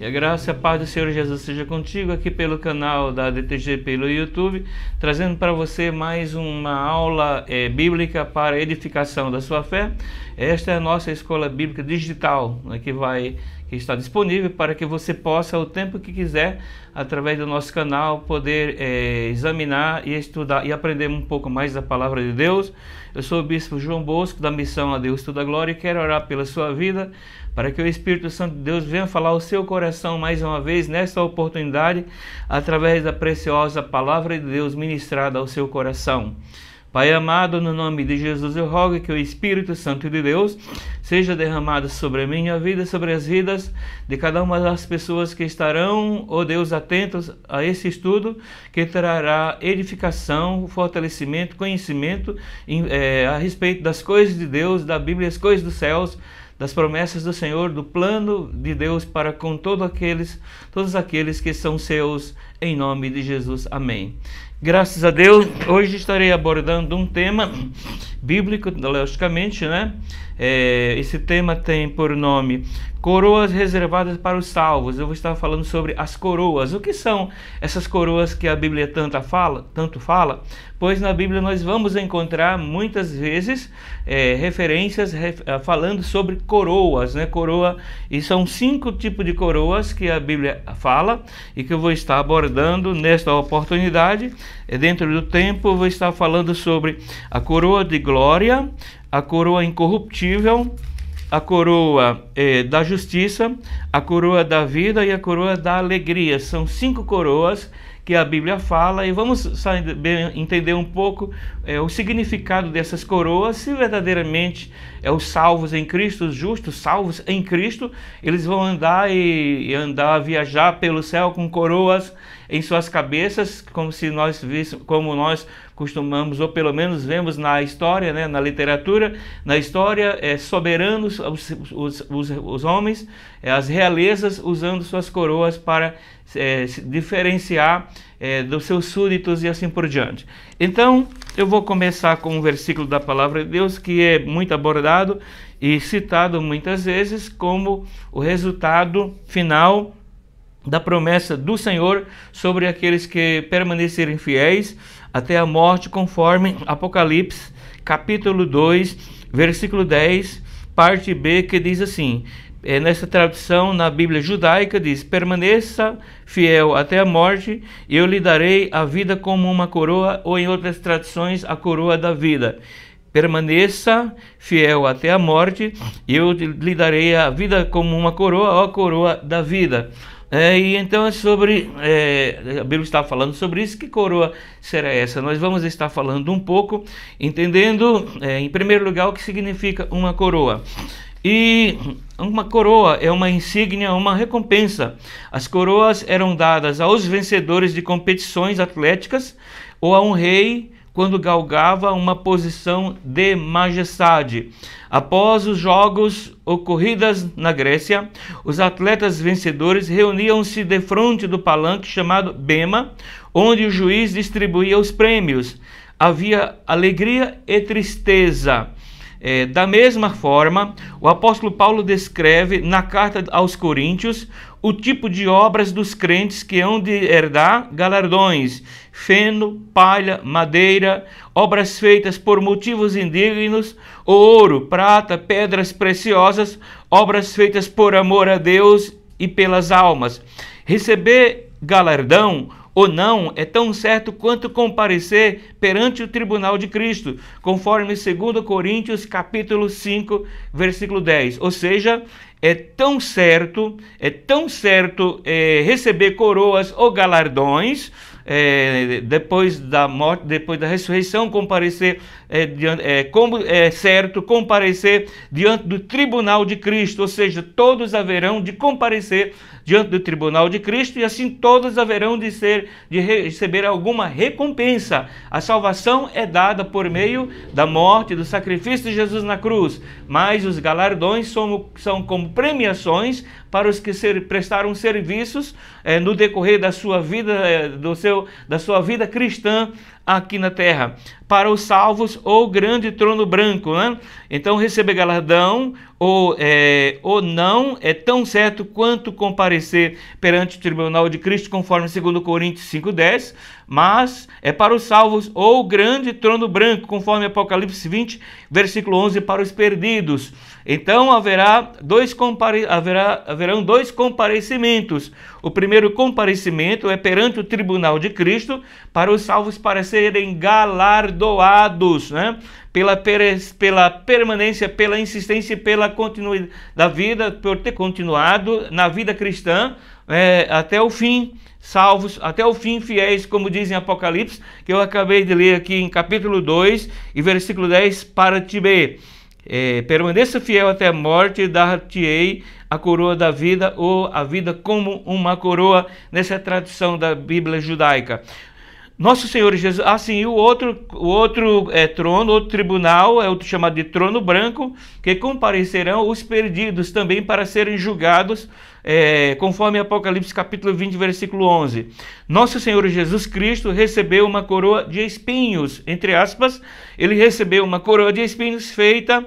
Que a graça e a paz do Senhor Jesus seja contigo aqui pelo canal da DTG pelo YouTube, trazendo para você mais uma aula bíblica para edificação da sua fé. Esta é a nossa escola bíblica digital, né, que está disponível para que você possa, o tempo que quiser, através do nosso canal, poder examinar e estudar e aprender um pouco mais da palavra de Deus. Eu sou o Bispo João Bosco, da Missão a Deus Toda Glória, e quero orar pela sua vida, para que o Espírito Santo de Deus venha falar ao seu coração mais uma vez, nesta oportunidade, através da preciosa palavra de Deus ministrada ao seu coração. Pai amado, no nome de Jesus eu rogo que o Espírito Santo de Deus seja derramado sobre a minha vida, sobre as vidas de cada uma das pessoas que estarão, ó Deus, atentos a esse estudo, que trará edificação, fortalecimento, conhecimento a respeito das coisas de Deus, da Bíblia, as coisas dos céus, das promessas do Senhor, do plano de Deus para com todos aqueles que são seus, em nome de Jesus. Amém. Graças a Deus, hoje estarei abordando um tema bíblico, logicamente, né? Esse tema tem por nome Coroas Reservadas para os Salvos. Eu vou estar falando sobre as coroas. O que são essas coroas que a Bíblia tanto fala? Pois na Bíblia nós vamos encontrar muitas vezes referências falando sobre coroas, né? Coroa, e são 5 tipos de coroas que a Bíblia fala e que eu vou estar abordando nesta oportunidade. Dentro do tempo eu vou estar falando sobre a coroa de glória, a coroa incorruptível, a coroa da justiça, a coroa da vida e a coroa da alegria. São 5 coroas que a Bíblia fala, e vamos entender um pouco o significado dessas coroas. Se verdadeiramente os salvos em Cristo, os justos salvos em Cristo, eles vão andar viajar pelo céu com coroas em suas cabeças, como nós costumamos, ou pelo menos vemos na história, né, na literatura, na história, soberanos, os homens, as realezas usando suas coroas para se diferenciar dos seus súditos e assim por diante. Então, eu vou começar com um versículo da palavra de Deus que é muito abordado e citado muitas vezes como o resultado final da promessa do Senhor sobre aqueles que permanecerem fiéis até a morte, conforme Apocalipse, capítulo 2, versículo 10, parte B, que diz assim, nessa tradução na Bíblia judaica diz: permaneça fiel até a morte e eu lhe darei a vida como uma coroa, ou em outras traduções, a coroa da vida. Permaneça fiel até a morte e eu lhe darei a vida como uma coroa, ou a coroa da vida. E então a Bíblia está falando sobre isso. Que coroa será essa? Nós vamos estar falando um pouco, entendendo em primeiro lugar o que significa uma coroa. E uma coroa é uma insígnia, uma recompensa. As coroas eram dadas aos vencedores de competições atléticas ou a um rei quando galgava uma posição de majestade. Após os jogos ocorridos na Grécia, os atletas vencedores reuniam-se defronte do palanque chamado bema, onde o juiz distribuía os prêmios. Havia alegria e tristeza. Da mesma forma, o apóstolo Paulo descreve na carta aos Coríntios o tipo de obras dos crentes que hão de herdar galardões: feno, palha, madeira, obras feitas por motivos indignos, ouro, prata, pedras preciosas, obras feitas por amor a Deus e pelas almas. Receber galardão ou não é tão certo quanto comparecer perante o tribunal de Cristo, conforme 2 Coríntios capítulo 5, versículo 10. Ou seja, é tão certo receber coroas ou galardões, depois da morte, depois da ressurreição, comparecer como é certo comparecer diante do tribunal de Cristo, ou seja, todos haverão de comparecer diante do tribunal de Cristo, e assim todos haverão de receber alguma recompensa. A salvação é dada por meio da morte, do sacrifício de Jesus na cruz, mas os galardões são como premiações para os que prestaram serviços no decorrer da sua vida, da sua vida cristã aqui na terra. Para os salvos, ou grande trono branco, né? Então, receber galardão ou não é tão certo quanto comparecer perante o tribunal de Cristo, conforme 2 Coríntios 5,10, mas é para os salvos ou grande trono branco, conforme Apocalipse 20, versículo 11, para os perdidos. Então haverão dois comparecimentos. O primeiro comparecimento é perante o tribunal de Cristo, para os salvos para serem galardoados, né? Pela permanência, pela insistência, pela continuidade da vida, por ter continuado na vida cristã até o fim, salvos, até o fim fiéis, como diz em Apocalipse, que eu acabei de ler aqui em capítulo 2 e versículo 10, para Tibe. Permaneça fiel até a morte, dar-te-ei a coroa da vida, ou a vida como uma coroa, nessa tradução da Bíblia judaica. Nosso Senhor Jesus, assim, o outro trono, outro tribunal, é o chamado de trono branco, que comparecerão os perdidos também para serem julgados, conforme Apocalipse capítulo 20, versículo 11. Nosso Senhor Jesus Cristo recebeu uma coroa de espinhos, entre aspas, ele recebeu uma coroa de espinhos feita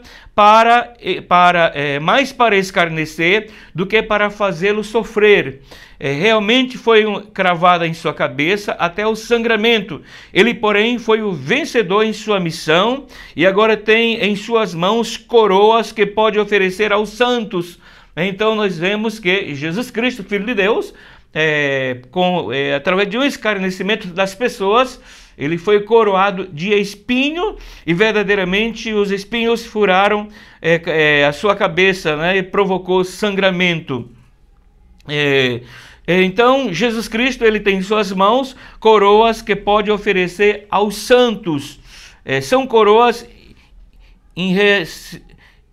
mais para escarnecer do que para fazê-lo sofrer. Realmente foi cravada em sua cabeça até o sangramento. Ele, porém, foi o vencedor em sua missão e agora tem em suas mãos coroas que pode oferecer aos santos. Então nós vemos que Jesus Cristo, Filho de Deus, através de um escarnecimento das pessoas, ele foi coroado de espinho, e verdadeiramente os espinhos furaram a sua cabeça, né, e provocou sangramento. Então Jesus Cristo, ele tem em suas mãos coroas que pode oferecer aos santos. São coroas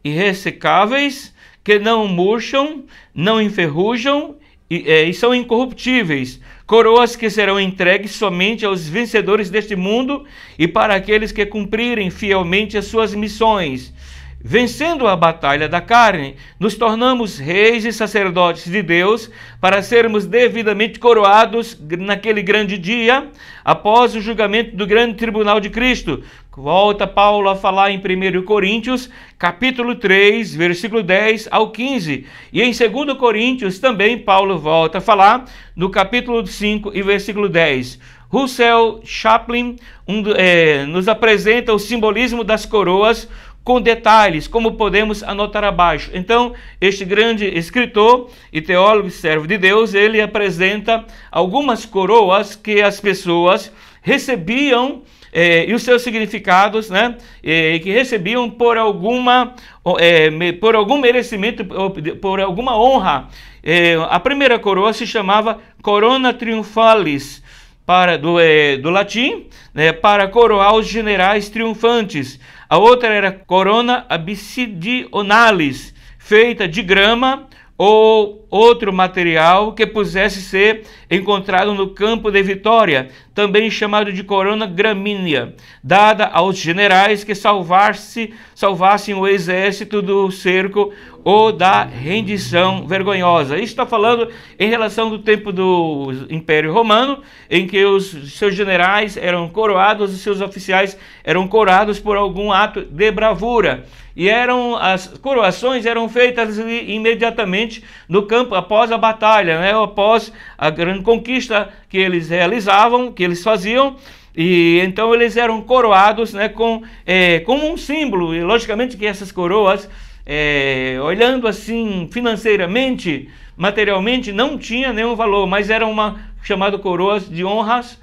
irressecáveis, que não murcham, não enferrujam e são incorruptíveis. Coroas que serão entregues somente aos vencedores deste mundo e para aqueles que cumprirem fielmente as suas missões. Vencendo a batalha da carne, nos tornamos reis e sacerdotes de Deus para sermos devidamente coroados naquele grande dia, após o julgamento do grande tribunal de Cristo. Volta Paulo a falar em 1 Coríntios, capítulo 3, versículo 10 ao 15. E em 2 Coríntios também Paulo volta a falar no capítulo 5 e versículo 10. Russell Chaplin nos apresenta o simbolismo das coroas com detalhes, como podemos anotar abaixo. Então, este grande escritor e teólogo e servo de Deus, ele apresenta algumas coroas que as pessoas recebiam e os seus significados, né, que recebiam por algum merecimento, por alguma honra. A primeira coroa se chamava Corona Triumphalis, do latim, né, para coroar os generais triunfantes. A outra era Corona Absidionalis, feita de grama ou outro material que pudesse ser encontrado no campo de vitória, também chamado de corona gramínea, dada aos generais que salvassem o exército do cerco ou da rendição vergonhosa. Isso está falando em relação do tempo do Império Romano, em que os seus generais eram coroados, os seus oficiais eram coroados por algum ato de bravura. E as coroações eram feitas imediatamente no campo, após a batalha, né? Após a grande conquista que eles realizavam, que eles faziam. E então eles eram coroados, né, como um símbolo. E logicamente que essas coroas, olhando assim financeiramente, materialmente, não tinha nenhum valor, mas eram chamado coroas de honras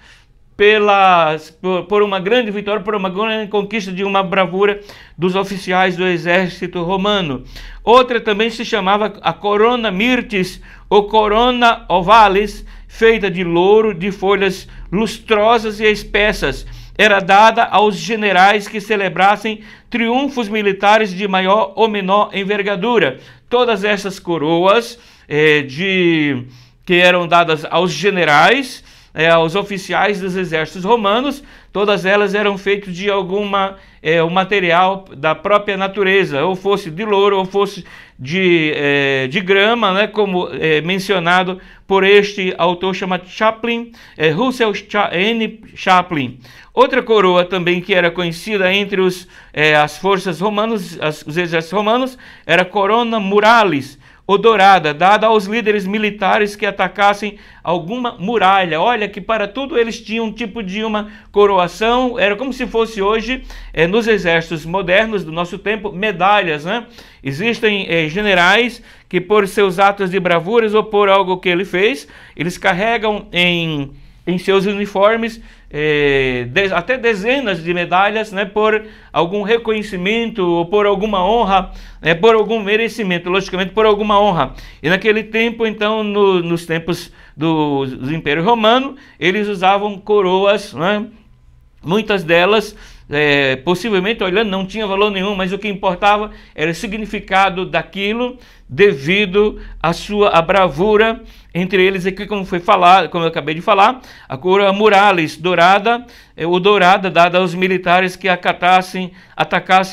por uma grande vitória, por uma grande conquista de uma bravura dos oficiais do exército romano. Outra também se chamava a Corona Myrtis, ou Corona Ovalis, feita de louro, de folhas lustrosas e espessas. Era dada aos generais que celebrassem triunfos militares de maior ou menor envergadura. Todas essas coroas que eram dadas aos generais, aos oficiais dos exércitos romanos. Todas elas eram feitas de um material da própria natureza, ou fosse de louro, ou fosse de grama, né, como mencionado por este autor chamado Chaplin, Russell N. Chaplin. Outra coroa também que era conhecida entre as forças romanas, os exércitos romanos, era a corona muralis, ou dourada, dada aos líderes militares que atacassem alguma muralha. Olha que para tudo eles tinham um tipo de uma coroação, era como se fosse hoje, nos exércitos modernos do nosso tempo, medalhas, né? Existem generais que por seus atos de bravuras ou por algo que ele fez, eles carregam em seus uniformes até dezenas de medalhas, né, por algum reconhecimento ou por alguma honra, por algum merecimento, logicamente por alguma honra. E naquele tempo, então, nos tempos do Império Romano, eles usavam coroas, né, muitas delas possivelmente, olhando, não tinha valor nenhum, mas o que importava era o significado daquilo devido à bravura. Entre eles aqui, como foi falado, como eu acabei de falar, a coroa muralis dourada, ou dourada, dada aos militares que atacassem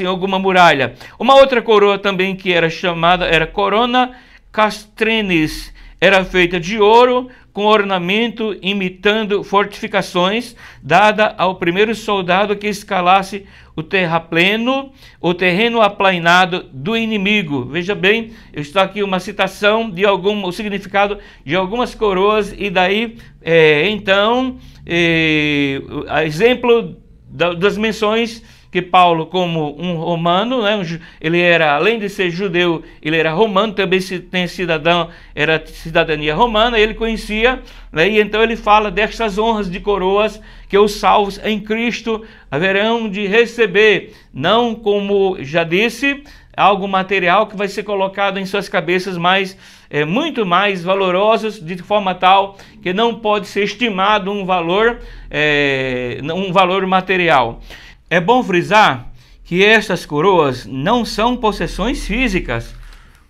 alguma muralha. Uma outra coroa também que era corona castrenis, era feita de ouro, com ornamento imitando fortificações, dada ao primeiro soldado que escalasse o terreno aplainado do inimigo. Veja bem, está aqui uma citação de o significado de algumas coroas, e daí, então, a exemplo das menções que Paulo, como um romano, né, ele era, além de ser judeu, ele era romano, também era cidadania romana, ele conhecia, né, e então ele fala destas honras de coroas que os salvos em Cristo haverão de receber, não, como já disse, algo material que vai ser colocado em suas cabeças, mas muito mais valorosos, de forma tal que não pode ser estimado um valor material. É bom frisar que estas coroas não são possessões físicas,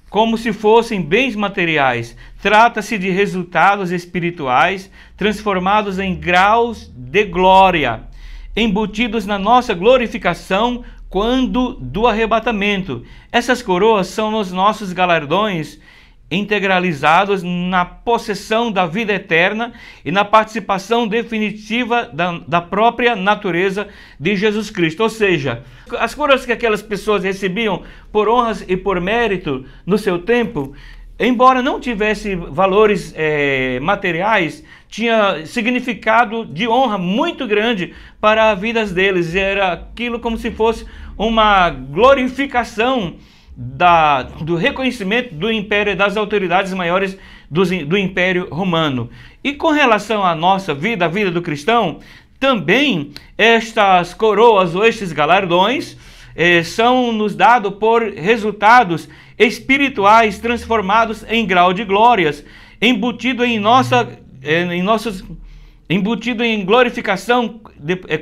como se fossem bens materiais. Trata-se de resultados espirituais transformados em graus de glória, embutidos na nossa glorificação quando do arrebatamento. Essas coroas são os nossos galardões integralizados na possessão da vida eterna e na participação definitiva da própria natureza de Jesus Cristo. Ou seja, as coroas que aquelas pessoas recebiam por honras e por mérito no seu tempo, embora não tivesse valores materiais, tinha significado de honra muito grande para as vidas deles. Era aquilo como se fosse uma glorificação do reconhecimento do império e das autoridades maiores do Império Romano. E com relação à nossa vida, a vida do cristão, também estas coroas ou estes galardões são nos dados por resultados espirituais transformados em grau de glórias, embutido em glorificação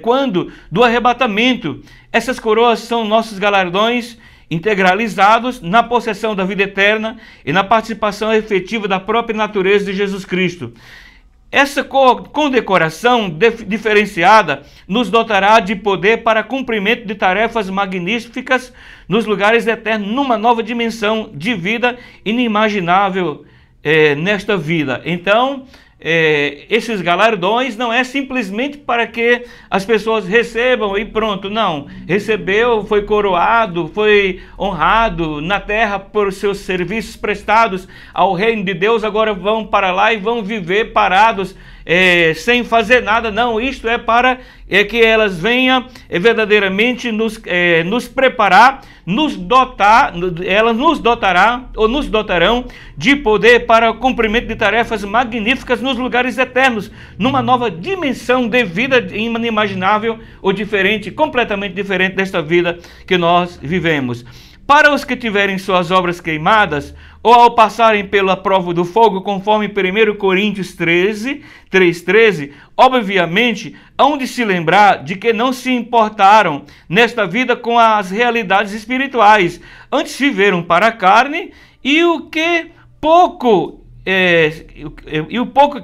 quando do arrebatamento. Essas coroas são nossos galardões integralizados na possessão da vida eterna e na participação efetiva da própria natureza de Jesus Cristo. Essa condecoração diferenciada nos dotará de poder para cumprimento de tarefas magníficas nos lugares eternos, numa nova dimensão de vida inimaginável nesta vida. Então, esses galardões não é simplesmente para que as pessoas recebam e pronto, não. Recebeu, foi coroado, foi honrado na terra por seus serviços prestados ao reino de Deus, agora vão para lá e vão viver parados sem fazer nada. Não, isto é para que elas venham verdadeiramente nos preparar, elas nos dotarão de poder para o cumprimento de tarefas magníficas nos lugares eternos, numa nova dimensão de vida inimaginável ou diferente, completamente diferente desta vida que nós vivemos. Para os que tiverem suas obras queimadas, ou ao passarem pela prova do fogo, conforme 1 Coríntios 3,13, obviamente, hão de se lembrar de que não se importaram nesta vida com as realidades espirituais. Antes viveram para a carne, e o pouco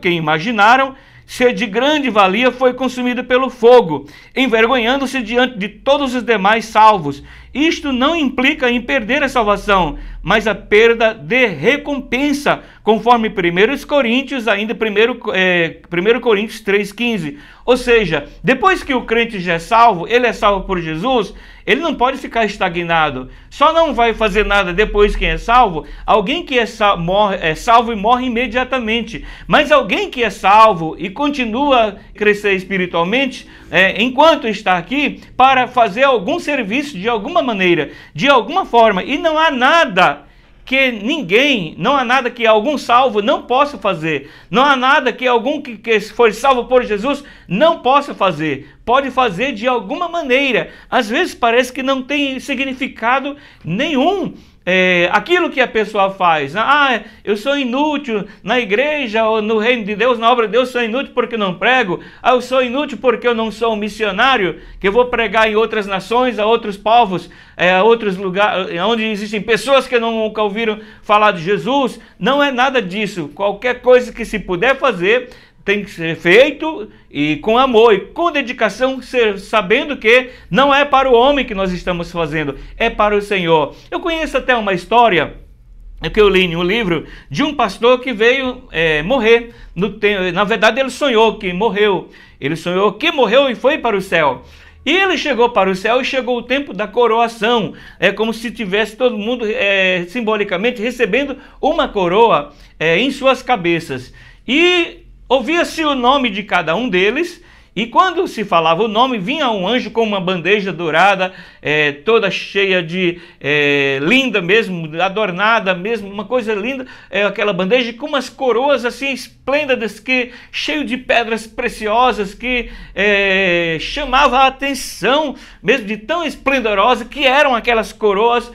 que imaginaram ser de grande valia, foi consumido pelo fogo, envergonhando-se diante de todos os demais salvos. Isto não implica em perder a salvação, mas a perda de recompensa, conforme 1 Coríntios, ainda 1 Coríntios 3,15. Ou seja, depois que o crente já é salvo, ele é salvo por Jesus, ele não pode ficar estagnado. Só não vai fazer nada depois que é salvo alguém que é salvo e morre imediatamente. Mas alguém que é salvo e continua a crescer espiritualmente, enquanto está aqui, para fazer algum serviço de alguma maneira, de alguma forma. E não há nada que algum salvo não possa fazer. Não há nada que algum que foi salvo por Jesus não possa fazer. Pode fazer de alguma maneira. Às vezes parece que não tem significado nenhum. Aquilo que a pessoa faz. Eu sou inútil na igreja ou no reino de Deus, na obra de Deus, sou inútil porque não prego. Eu sou inútil porque eu não sou um missionário, que eu vou pregar em outras nações, a outros povos, a outros lugares, onde existem pessoas que nunca ouviram falar de Jesus. Não é nada disso. Qualquer coisa que se puder fazer tem que ser feito e com amor e com dedicação, sabendo que não é para o homem que nós estamos fazendo, é para o Senhor. Eu conheço até uma história que eu li em um livro de um pastor que veio morrer. Na verdade, ele sonhou que morreu. Ele sonhou que morreu e foi para o céu. E ele chegou para o céu e chegou o tempo da coroação. É como se tivesse todo mundo simbolicamente recebendo uma coroa em suas cabeças. E ouvia-se o nome de cada um deles, e quando se falava o nome, vinha um anjo com uma bandeja dourada, toda cheia de linda mesmo, adornada mesmo, uma coisa linda, aquela bandeja com umas coroas assim esplêndidas, cheio de pedras preciosas, que chamava a atenção mesmo de tão esplendorosa que eram aquelas coroas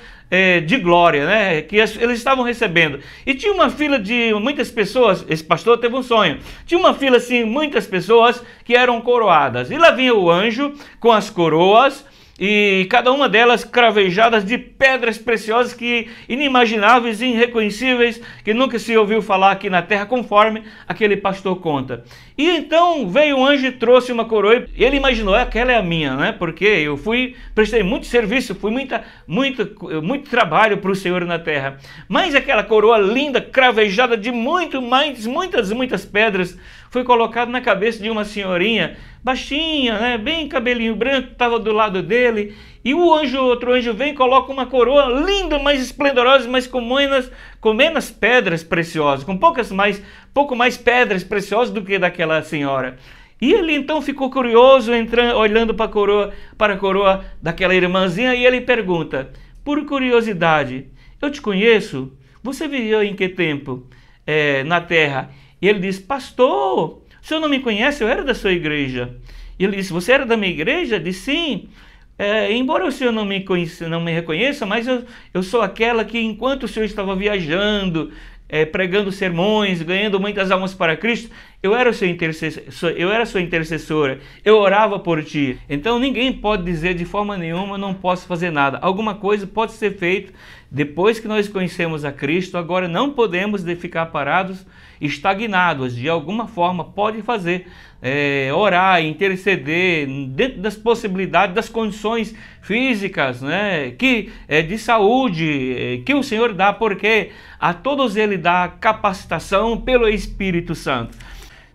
de glória, né, que eles estavam recebendo. E tinha uma fila de muitas pessoas. Esse pastor teve um sonho. Tinha uma fila assim, muitas pessoas que eram coroadas. E lá vinha o anjo com as coroas, e cada uma delas cravejadas de pedras preciosas, que inimagináveis, irreconhecíveis, que nunca se ouviu falar aqui na terra, conforme aquele pastor conta. E então veio um anjo e trouxe uma coroa, e ele imaginou: aquela é a minha, né? Porque eu prestei muito serviço, muito trabalho para o Senhor na terra. Mas aquela coroa linda, cravejada de muitas pedras, foi colocada na cabeça de uma senhorinha baixinha, né, bem cabelinho branco, estava do lado dele. E outro anjo vem e coloca uma coroa linda, mais esplendorosa, mas com menos pedras preciosas, com pouco mais pedras preciosas do que daquela senhora. E ele então ficou curioso, olhando para a coroa daquela irmãzinha, e ele pergunta, por curiosidade: eu te conheço? Você viveu em que tempo na terra? E ele diz: pastor, o senhor não me conhece? Eu era da sua igreja. E ele disse: você era da minha igreja? Disse: sim. Embora o senhor não me reconheça, mas eu sou aquela que, enquanto o senhor estava viajando, pregando sermões, ganhando muitas almas para Cristo, eu era sua intercessora, eu orava por ti. Então ninguém pode dizer de forma nenhuma: não posso fazer nada. Alguma coisa pode ser feita depois que nós conhecemos a Cristo. Agora não podemos ficar parados, estagnados. De alguma forma pode fazer, orar, interceder, dentro das possibilidades, das condições físicas, né, de saúde, que o Senhor dá, porque a todos Ele dá capacitação pelo Espírito Santo.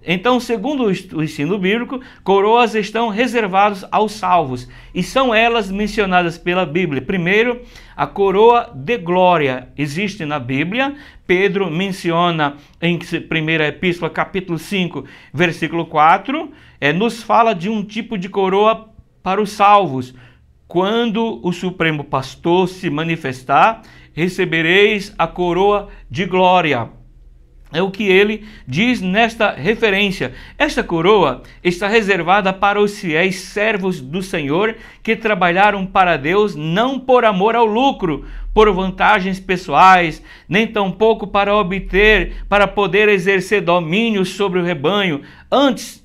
Então, segundo o ensino bíblico, coroas estão reservadas aos salvos, e são elas mencionadas pela Bíblia. Primeiro, a coroa de glória existe na Bíblia. Pedro menciona em 1 Epístola, capítulo 5, versículo 4, nos fala de um tipo de coroa para os salvos. Quando o Supremo Pastor se manifestar, recebereis a coroa de glória. É o que ele diz nesta referência. Esta coroa está reservada para os fiéis servos do Senhor, que trabalharam para Deus não por amor ao lucro, por vantagens pessoais, nem tampouco para poder exercer domínio sobre o rebanho. Antes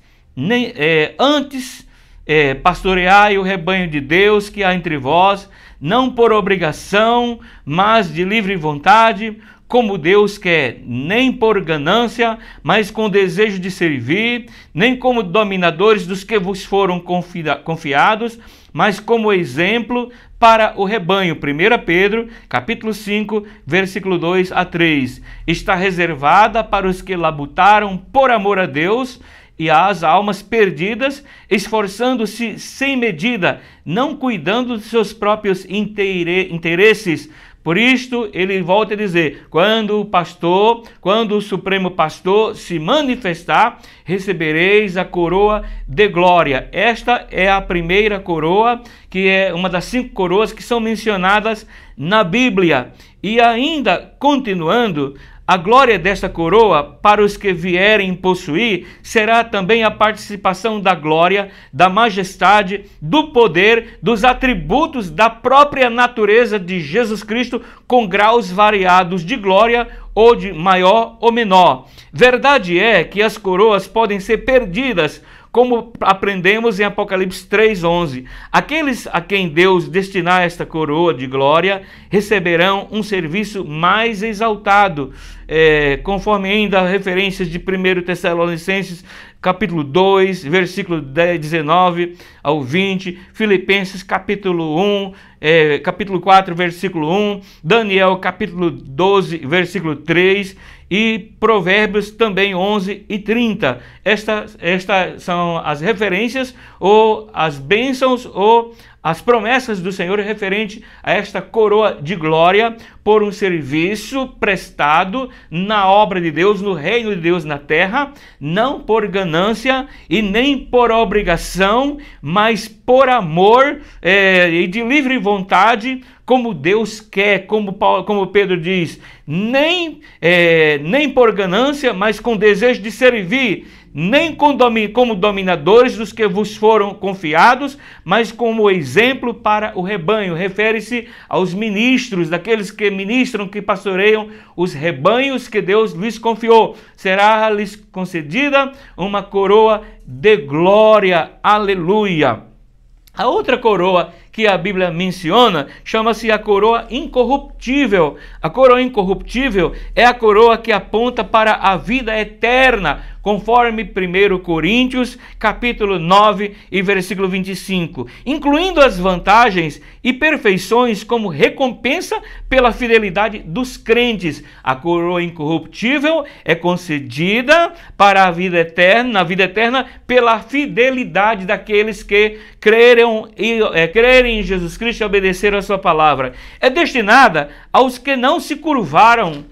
pastoreai o rebanho de Deus que há entre vós, não por obrigação, mas de livre vontade, como Deus quer, nem por ganância, mas com desejo de servir, nem como dominadores dos que vos foram confiados, mas como exemplo para o rebanho. 1 Pedro, capítulo 5, versículo 2 a 3. Está reservada para os que labutaram por amor a Deus e às almas perdidas, esforçando-se sem medida, não cuidando dos seus próprios interesses. Por isto, ele volta a dizer, quando o Supremo Pastor se manifestar, recebereis a coroa de glória. Esta é a primeira coroa, que é uma das 5 coroas que são mencionadas na Bíblia. E ainda, continuando, a glória desta coroa, para os que vierem possuir, será também a participação da glória, da majestade, do poder, dos atributos da própria natureza de Jesus Cristo, com graus variados de glória, ou de maior ou menor. Verdade é que as coroas podem ser perdidas, como aprendemos em Apocalipse 3:11. Aqueles a quem Deus destinar esta coroa de glória receberão um serviço mais exaltado, conforme ainda referências de 1 Tessalonicenses capítulo 2, versículo 19 ao 20, Filipenses capítulo 1, capítulo 4, versículo 1, Daniel capítulo 12, versículo 3, e Provérbios também 11 e 30. Estas são as referências, ou as bênçãos, ou as promessas do Senhor referente a esta coroa de glória por um serviço prestado na obra de Deus, no reino de Deus na terra, não por ganância e nem por obrigação, mas por amor e de livre vontade, como Deus quer, como Pedro diz, nem por ganância, mas com desejo de servir, nem como dominadores dos que vos foram confiados, mas como exemplo para o rebanho. Refere-se aos ministros, daqueles que ministram, que pastoreiam os rebanhos que Deus lhes confiou. Será-lhes concedida uma coroa de glória. Aleluia! A outra coroa que a Bíblia menciona chama-se a coroa incorruptível. A coroa incorruptível é a coroa que aponta para a vida eterna, conforme 1 Coríntios, capítulo 9 e versículo 25, incluindo as vantagens e perfeições como recompensa pela fidelidade dos crentes. A coroa incorruptível é concedida para a vida eterna, na vida eterna, pela fidelidade daqueles que crerem em Jesus Cristo e obedeceram a sua palavra. É destinada aos que não se curvaram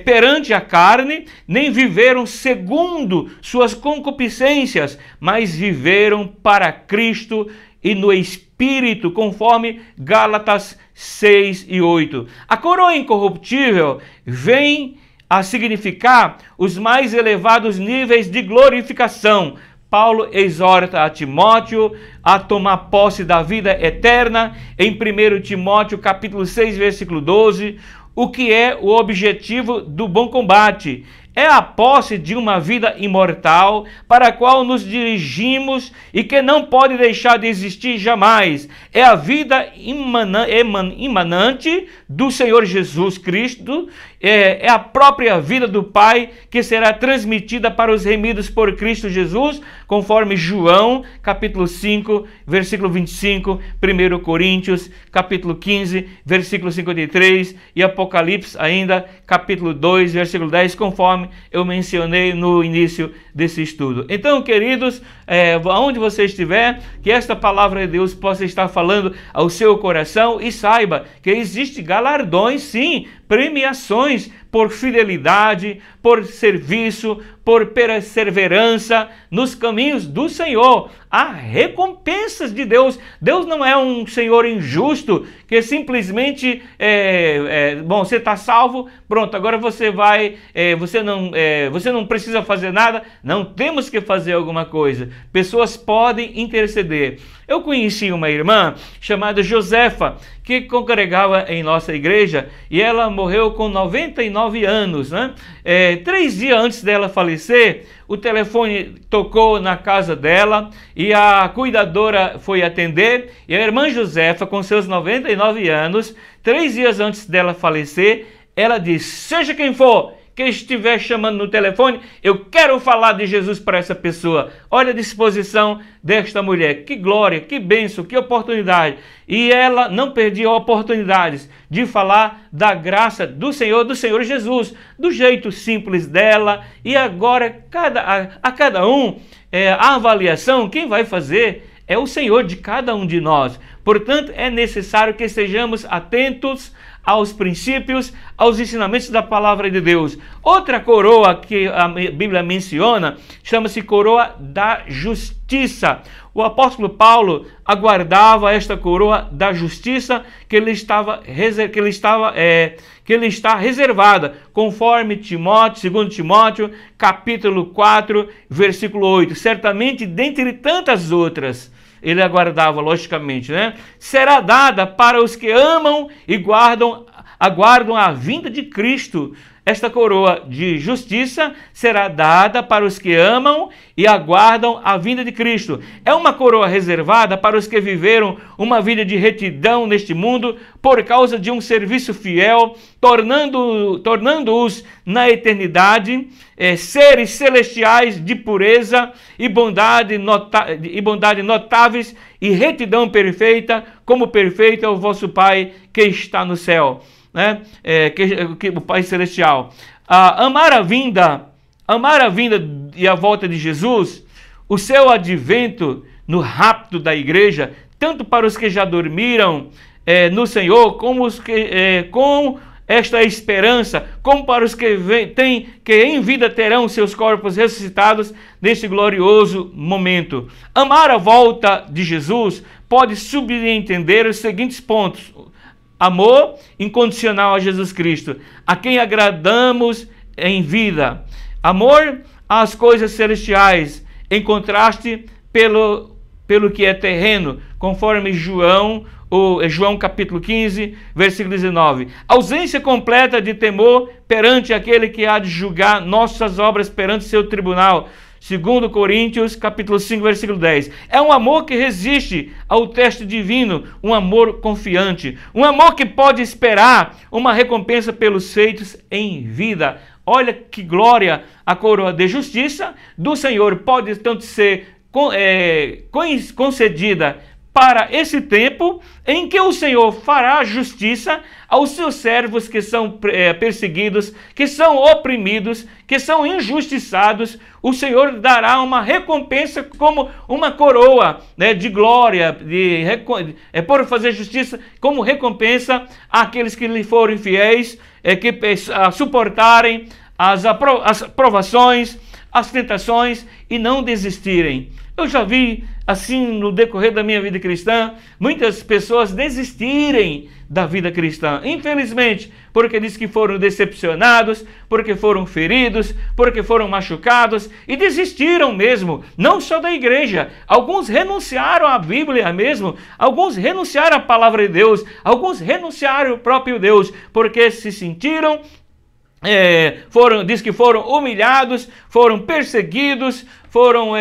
perante a carne, nem viveram segundo suas concupiscências, mas viveram para Cristo e no Espírito, conforme Gálatas 6 e 8. A coroa incorruptível vem a significar os mais elevados níveis de glorificação. Paulo exorta a Timóteo a tomar posse da vida eterna em 1 Timóteo capítulo 6, versículo 12, o que é o objetivo do bom combate. É a posse de uma vida imortal para a qual nos dirigimos e que não pode deixar de existir jamais. É a vida imanente do Senhor Jesus Cristo, é a própria vida do Pai que será transmitida para os remidos por Cristo Jesus, conforme João, capítulo 5, versículo 25, 1 Coríntios, capítulo 15, versículo 53 e Apocalipse ainda, capítulo 2, versículo 10, conforme eu mencionei no início desse estudo. Então, queridos, aonde você estiver, que esta palavra de Deus possa estar falando ao seu coração e saiba que existem galardões, sim, premiações por fidelidade, por serviço, por perseverança nos caminhos do Senhor. Há recompensas de Deus. Deus não é um Senhor injusto que simplesmente, bom, você está salvo, pronto, agora você vai, você não precisa fazer nada. Não, temos que fazer alguma coisa. Pessoas podem interceder. Eu conheci uma irmã chamada Josefa, que congregava em nossa igreja, e ela morreu com 99 anos, né? 3 dias antes dela falecer, o telefone tocou na casa dela e a cuidadora foi atender, e a irmã Josefa, com seus 99 anos, 3 dias antes dela falecer, ela diz: seja quem for que estiver chamando no telefone, eu quero falar de Jesus para essa pessoa. Olha a disposição desta mulher. Que glória, que bênção, que oportunidade. E ela não perdia oportunidades de falar da graça do Senhor Jesus, do jeito simples dela. E agora, a cada um, a avaliação, quem vai fazer é o Senhor de cada um de nós. Portanto, é necessário que estejamos atentos aos princípios, aos ensinamentos da palavra de Deus. Outra coroa que a Bíblia menciona chama-se coroa da justiça. O apóstolo Paulo aguardava esta coroa da justiça que lhe está reservada, conforme Timóteo, 2 Timóteo, capítulo 4, versículo 8. Certamente, dentre tantas outras, ele aguardava, logicamente, né? Será dada para os que amam e aguardam a vinda de Cristo. Esta coroa de justiça será dada para os que amam e aguardam a vinda de Cristo. É uma coroa reservada para os que viveram uma vida de retidão neste mundo por causa de um serviço fiel, tornando-os na eternidade seres celestiais de pureza e bondade notáveis e retidão perfeita, como perfeito é o vosso Pai que está no céu. Né? O Pai Celestial. Amar a vinda e a volta de Jesus, o seu advento no rapto da igreja, tanto para os que já dormiram no Senhor, como os que com esta esperança, como para os que em vida terão seus corpos ressuscitados neste glorioso momento. Amar a volta de Jesus pode subentender os seguintes pontos: amor incondicional a Jesus Cristo, a quem agradamos em vida. Amor às coisas celestiais, em contraste pelo que é terreno, conforme João capítulo 15, versículo 19. Ausência completa de temor perante aquele que há de julgar nossas obras perante seu tribunal. 2 Coríntios, capítulo 5, versículo 10. É um amor que resiste ao teste divino, um amor confiante, um amor que pode esperar uma recompensa pelos feitos em vida. Olha que glória! A coroa de justiça do Senhor pode tanto ser concedida para esse tempo em que o Senhor fará justiça aos seus servos que são perseguidos, que são oprimidos, que são injustiçados. O Senhor dará uma recompensa como uma coroa, né, de glória, por fazer justiça, como recompensa àqueles que lhe forem fiéis, que suportarem as provações, as tentações e não desistirem. Eu já vi, assim, no decorrer da minha vida cristã, muitas pessoas desistirem da vida cristã, infelizmente, porque diz que foram decepcionados, porque foram feridos, porque foram machucados e desistiram mesmo, não só da igreja. Alguns renunciaram à Bíblia mesmo, alguns renunciaram à palavra de Deus, alguns renunciaram ao próprio Deus, porque se sentiram diz que foram humilhados, foram perseguidos, foram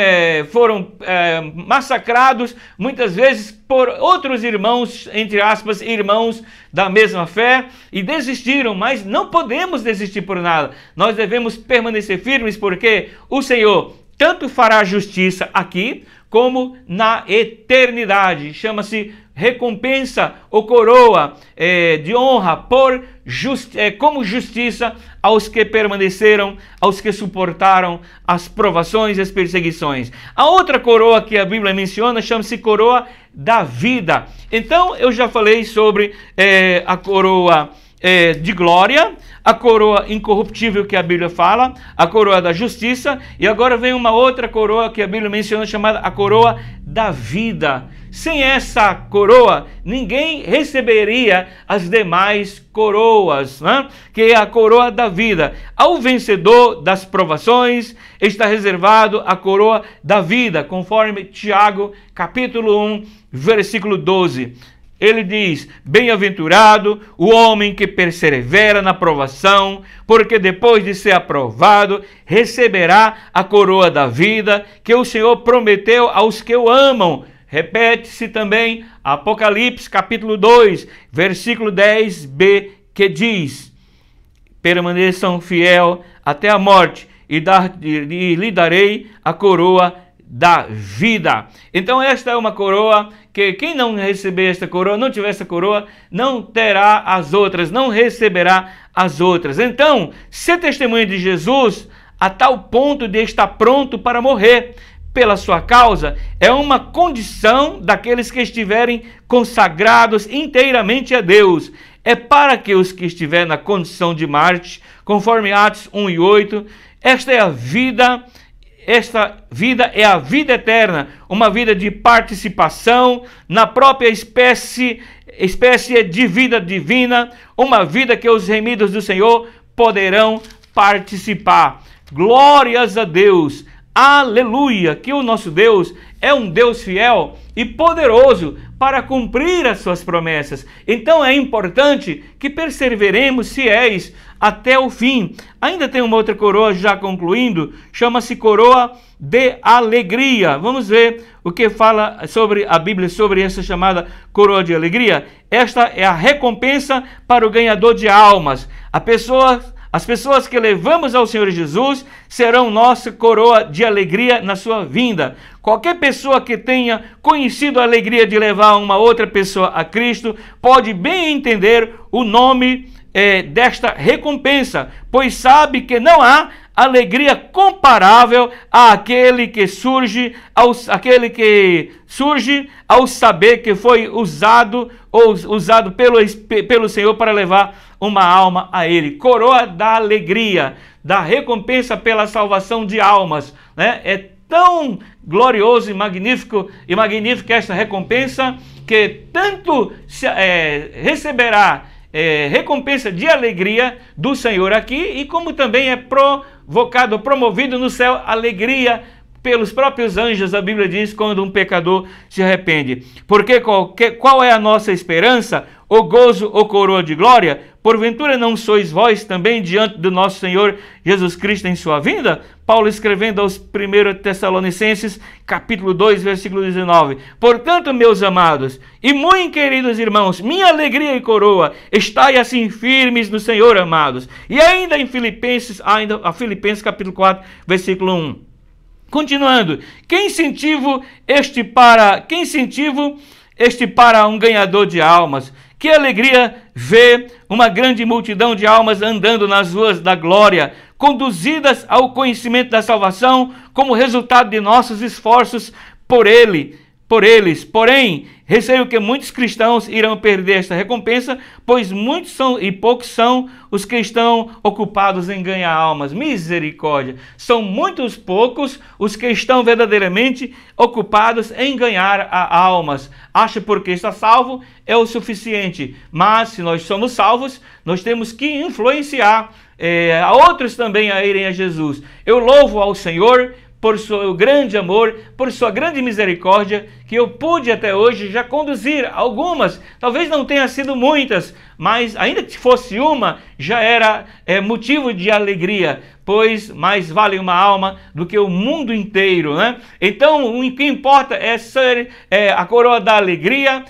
massacrados, muitas vezes por outros irmãos, entre aspas, irmãos da mesma fé, e desistiram, mas não podemos desistir por nada. Nós devemos permanecer firmes, porque o Senhor tanto fará justiça aqui, como na eternidade. Chama-se recompensa ou coroa de honra como justiça aos que permaneceram, aos que suportaram as provações e as perseguições. A outra coroa que a Bíblia menciona chama-se coroa da vida. Então eu já falei sobre a coroa de glória, a coroa incorruptível que a Bíblia fala, a coroa da justiça, e agora vem uma outra coroa que a Bíblia menciona, chamada a coroa da vida. Sem essa coroa, ninguém receberia as demais coroas, né? Que é a coroa da vida. Ao vencedor das provações está reservado a coroa da vida, conforme Tiago, capítulo 1, versículo 12. Ele diz: bem-aventurado o homem que persevera na provação, porque depois de ser aprovado, receberá a coroa da vida que o Senhor prometeu aos que o amam. Repete-se também Apocalipse capítulo 2, versículo 10b, que diz: permaneçam fiel até a morte, e lhe darei a coroa da vida. Então esta é uma coroa que quem não receber esta coroa, não tiver esta coroa, não terá as outras, não receberá as outras. Então, ser testemunha de Jesus a tal ponto de estar pronto para morrer pela sua causa é uma condição daqueles que estiverem consagrados inteiramente a Deus. É para que os que estiverem na condição de Marte, conforme Atos 1:8, esta é a vida. Esta vida é a vida eterna, uma vida de participação na própria espécie de vida divina, uma vida que os remidos do Senhor poderão participar. Glórias a Deus, aleluia, que o nosso Deus é um Deus fiel e poderoso para cumprir as suas promessas. Então é importante que perseveremos fiéis até o fim. Ainda tem uma outra coroa, já concluindo, chama-se coroa de alegria. Vamos ver o que fala sobre a Bíblia sobre essa chamada coroa de alegria. Esta é a recompensa para o ganhador de almas. As pessoas que levamos ao Senhor Jesus serão nossa coroa de alegria na sua vinda. Qualquer pessoa que tenha conhecido a alegria de levar uma outra pessoa a Cristo pode bem entender o nome desta recompensa, pois sabe que não há alegria comparável àquele que surge ao saber que foi usado pelo Senhor para levar uma alma a Ele. Coroa da alegria, da recompensa pela salvação de almas, né? É tão glorioso e magnífica esta recompensa que tanto receberá recompensa de alegria do Senhor aqui, e como também é promovido no céu alegria pelos próprios anjos, a Bíblia diz, quando um pecador se arrepende. Porque qual é a nossa esperança? O gozo ou coroa de glória? Porventura não sois vós também diante do nosso Senhor Jesus Cristo em sua vinda? Paulo escrevendo aos 1 Tessalonicenses, capítulo 2, versículo 19. Portanto, meus amados e muito queridos irmãos, minha alegria e coroa, estai assim firmes no Senhor, amados. E ainda em Filipenses, capítulo 4, versículo 1. Continuando, quem incentivo este para um ganhador de almas? Que alegria ver uma grande multidão de almas andando nas ruas da glória, conduzidas ao conhecimento da salvação como resultado de nossos esforços por eles. Porém, receio que muitos cristãos irão perder esta recompensa, pois muitos e poucos são os que estão ocupados em ganhar almas. Misericórdia! São muitos poucos os que estão verdadeiramente ocupados em ganhar almas. Acha porque está salvo é o suficiente, mas se nós somos salvos, nós temos que influenciar a outros também a irem a Jesus. Eu louvo ao Senhor por seu grande amor, por sua grande misericórdia, que eu pude até hoje já conduzir algumas, talvez não tenha sido muitas, mas ainda que fosse uma, já era motivo de alegria, pois mais vale uma alma do que o mundo inteiro, né? Então, o que importa é ser a coroa da alegria,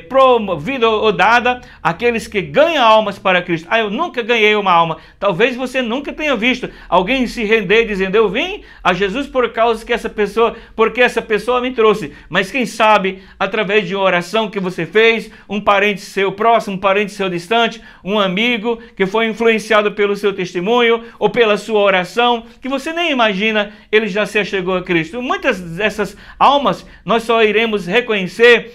promovida ou dada àqueles que ganham almas para Cristo. Eu nunca ganhei uma alma. Talvez você nunca tenha visto alguém se render dizendo, eu vim a Jesus porque essa pessoa me trouxe. Mas quem sabe, através de uma oração que você fez, um parente seu próximo, um parente seu distante, um amigo que foi influenciado pelo seu testemunho ou pela sua oração, que você nem imagina, ele já se achegou a Cristo. Muitas dessas almas nós só iremos reconhecer,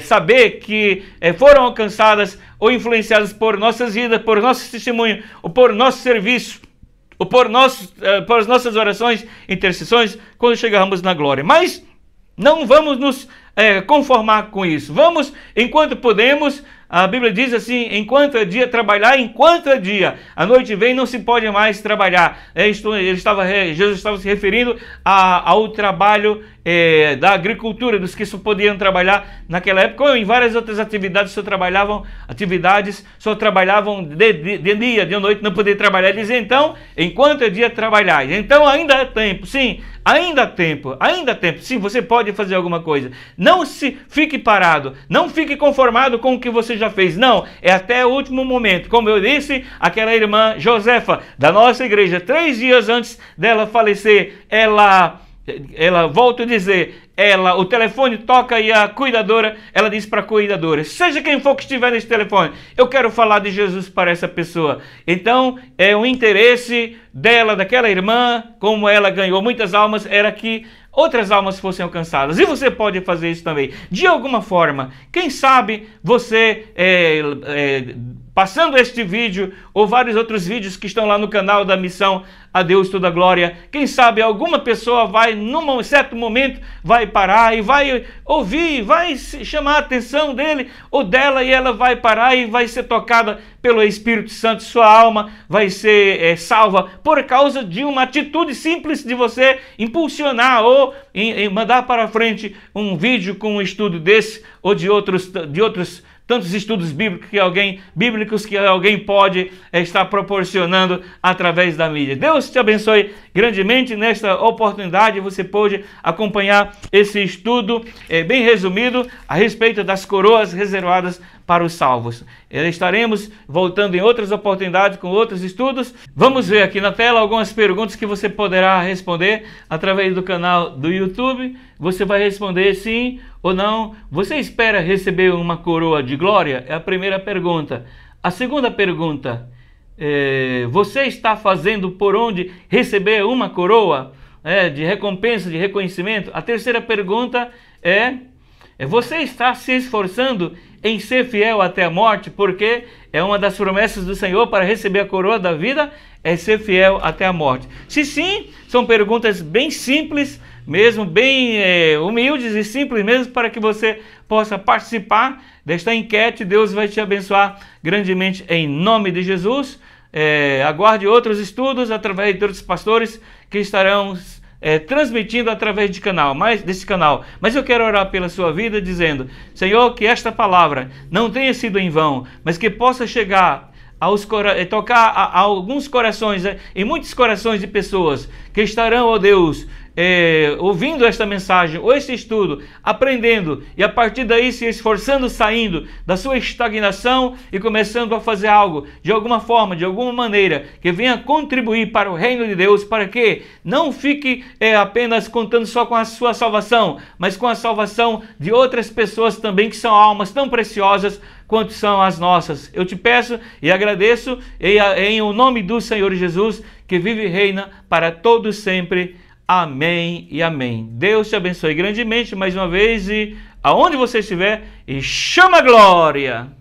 saber que foram alcançadas ou influenciadas por nossas vidas, por nosso testemunho, ou por nosso serviço, ou por as nossas orações, intercessões, quando chegarmos na glória. Mas não vamos nos conformar com isso. Vamos, enquanto podemos, a Bíblia diz assim, enquanto é dia, trabalhar enquanto é dia. A noite vem, não se pode mais trabalhar. Jesus estava se referindo ao trabalho da agricultura, dos que só podiam trabalhar naquela época, ou em várias outras atividades só trabalhavam de dia, de noite não podia trabalhar. Ele dizia, então, enquanto é dia, trabalhar. Então ainda há tempo, sim, ainda há tempo, sim, você pode fazer alguma coisa. Não se fique parado, não fique conformado com o que você já fez. Não, é até o último momento. Como eu disse, aquela irmã Josefa, da nossa igreja, 3 dias antes dela falecer, ela volto a dizer, o telefone toca e a cuidadora, ela diz para a cuidadora, seja quem for que estiver nesse telefone, eu quero falar de Jesus para essa pessoa. Então, o interesse dela, daquela irmã, como ela ganhou muitas almas, era que outras almas fossem alcançadas. E você pode fazer isso também. De alguma forma, quem sabe você, passando este vídeo ou vários outros vídeos que estão lá no canal da Missão a Deus Toda a Glória, quem sabe alguma pessoa vai, num certo momento, vai parar e vai ouvir, vai chamar a atenção dele ou dela, e ela vai parar e vai ser tocada pelo Espírito Santo. Sua alma vai ser salva por causa de uma atitude simples de você impulsionar ou mandar para frente um vídeo com um estudo desse ou de outros tantos estudos bíblicos que alguém pode estar proporcionando através da mídia. Deus te abençoe grandemente. Nesta oportunidade você pôde acompanhar esse estudo bem resumido a respeito das coroas reservadas para os salvos. Estaremos voltando em outras oportunidades com outros estudos. Vamos ver aqui na tela algumas perguntas que você poderá responder através do canal do YouTube. Você vai responder sim ou não. Você espera receber uma coroa de glória? É a primeira pergunta. A segunda pergunta, você está fazendo por onde receber uma coroa de recompensa, de reconhecimento? A terceira pergunta você está se esforçando em ser fiel até a morte? Porque é uma das promessas do Senhor para receber a coroa da vida, é ser fiel até a morte. Se sim, são perguntas bem simples, mesmo bem humildes e simples mesmo, para que você possa participar desta enquete. Deus vai te abençoar grandemente em nome de Jesus. Aguarde outros estudos através de outros pastores que estarão transmitindo através desse canal. Mas eu quero orar pela sua vida dizendo, Senhor, que esta palavra não tenha sido em vão, mas que possa chegar tocar a alguns corações, em muitos corações de pessoas que estarão, ó Deus, ouvindo esta mensagem ou este estudo, aprendendo e a partir daí se esforçando, saindo da sua estagnação e começando a fazer algo de alguma forma, de alguma maneira que venha contribuir para o reino de Deus, para que não fique apenas contando só com a sua salvação, mas com a salvação de outras pessoas também, que são almas tão preciosas quanto são as nossas. Eu te peço e agradeço em o nome do Senhor Jesus, que vive e reina para todos sempre. Amém e amém. Deus te abençoe grandemente mais uma vez, e aonde você estiver, e chama a glória!